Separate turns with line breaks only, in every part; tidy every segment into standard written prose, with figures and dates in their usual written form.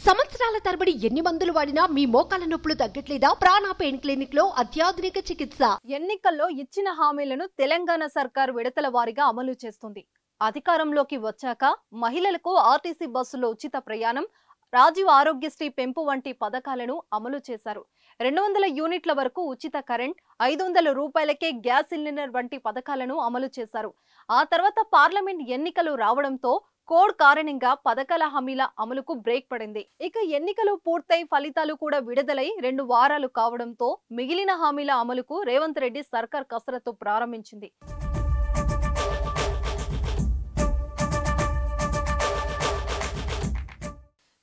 సంవత్సరాల తరబడి ఎన్ని మందులు వాడినా మీ మోకాల నొప్పులు తగ్గట్లేదా? ప్రాణ పెయిన్ క్లినిక్ లో అత్యాధునిక చికిత్స.
ఎన్నికల్లో ఇచ్చిన హామీలను తెలంగాణ సర్కార్ విడతల వారీగా అమలు చేస్తుంది. అధికారంలోకి వచ్చాక మహిళలకు ఆర్టీసీ బస్సులో ఉచిత ప్రయాణం, రాజీవ్ ఆరోగ్యశ్రీ పెంపు వంటి పథకాలను అమలు చేశారు. 200 యూనిట్ల వరకు ఉచిత కరెంట్, 500 రూపాయలకే గ్యాస్ సిలిండర్ వంటి పథకాలను అమలు చేశారు. ఆ తర్వాత పార్లమెంట్ ఎన్నికలు రావడంతో కోడ్ కారణంగా పథకాల హామీల అమలుకు బ్రేక్ పడింది. ఇక ఎన్నికలు పూర్తయి ఫలితాలు కూడా విడుదలై 2 వారాలు కావడంతో మిగిలిన హామీల అమలుకు రేవంత్ రెడ్డి సర్కార్ కసరత్తు ప్రారంభించింది.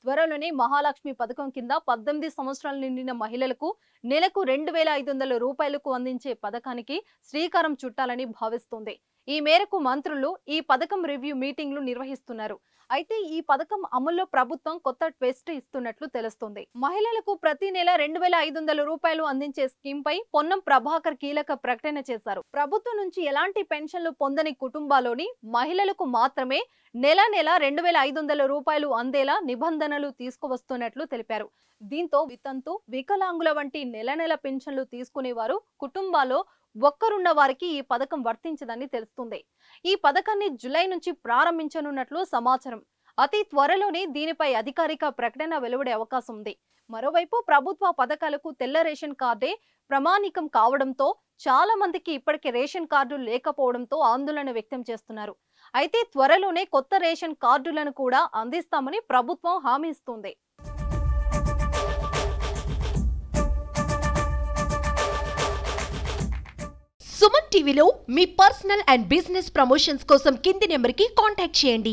త్వరలోనే మహాలక్ష్మి పథకం కింద 18 సంవత్సరాలు నిండిన మహిళలకు నెలకు 2500 రూపాయలకు అందించే పథకానికి శ్రీకారం చుట్టాలని భావిస్తోంది. ఈ మేరకు మంత్రులు ఈ పథకం రివ్యూ మీటింగ్లు నిర్వహిస్తున్నారు. అయితే ఈ పథకం అమల్లో ప్రభుత్వం కొత్త ట్విస్ట్ ఇస్తున్నట్లు తెలుస్తోంది. మహిళలకు ప్రతి నెల 2500 రూపాయలు అందించే స్కీమ్ పై పొన్నం ప్రభాకర్ కీలక ప్రకటన చేశారు. ప్రభుత్వం నుంచి ఎలాంటి పెన్షన్లు పొందని కుటుంబాల్లోని మహిళలకు మాత్రమే నెల 2500 రూపాయలు అందేలా నిబంధనలు తీసుకువస్తున్నట్లు తెలిపారు. దీంతో వితంతు, వికలాంగుల వంటి నెల పెన్షన్లు తీసుకునేవారు కుటుంబాల్లో ఒక్కరున్న వారికి ఈ పథకం వర్తించదని తెలుస్తుంది. ఈ పథకాన్ని జూలై నుంచి ప్రారంభించనున్నట్లు సమాచారం. అతి త్వరలోనే దీనిపై అధికారిక ప్రకటన వెలువడే అవకాశం ఉంది. మరోవైపు ప్రభుత్వ పథకాలకు తెల్ల రేషన్ కార్డే ప్రామాణికం కావడంతో చాలా మందికి ఇప్పటికే రేషన్ కార్డులు లేకపోవడంతో ఆందోళన వ్యక్తం చేస్తున్నారు. అయితే త్వరలోనే కొత్త రేషన్ కార్డులను కూడా అందిస్తామని ప్రభుత్వం హామీ ఇస్తుంది.
సుమన్ టీవీలో మీ పర్సనల్ అండ్ బిజినెస్ ప్రమోషన్స్ కోసం కింది నెంబర్కి కాంటాక్ట్ చేయండి.